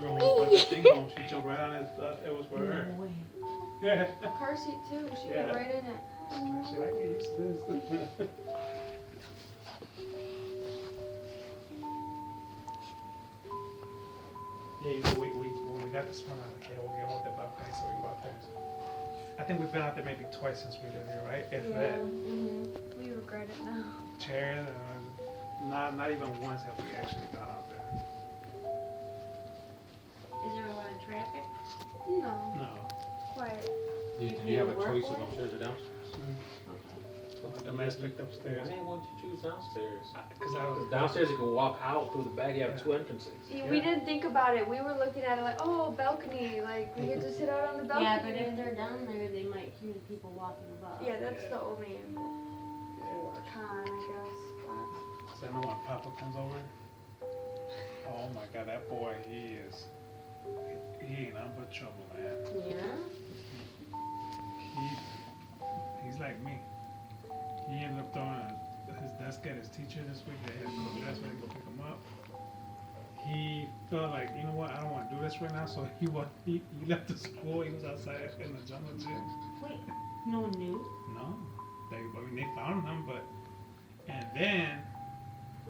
remember when we brought the thing home, she jumped right on it. It was for her. No way. Yeah. Car seat too. She Yeah. fit right in it. Should I get used to this? Yeah, when we got this one, I was like, yeah, we'll get one with the balcony, so we bought theirs. I think we've been out there maybe twice since we lived here, right? If that. We regret it now. Chairs, not even once have we actually gone out there. Is there a lot of traffic? No. No. Quiet. Did you have a choice of upstairs or downstairs? The mess picked upstairs. Why won't you choose downstairs? Cause I was Downstairs you can walk out through the back, you have two entrances. We didn't think about it. We were looking at it like, oh, balcony. Like, we get to sit out on the balcony. Yeah, but if they're down there, they might hear the people walking about. Yeah, that's the only con, I guess. But So I know when Papa comes over. Oh my God, that boy, he ain't nothing but trouble, man. Yeah? He's like me. He ended up throwing his desk at his teacher this week. They had to go to that's when they go pick him up. He felt like, you know what, I don't want to do this right now. So he left the school. He was outside in the jungle gym. Wait, no one knew? No, they found him, but and then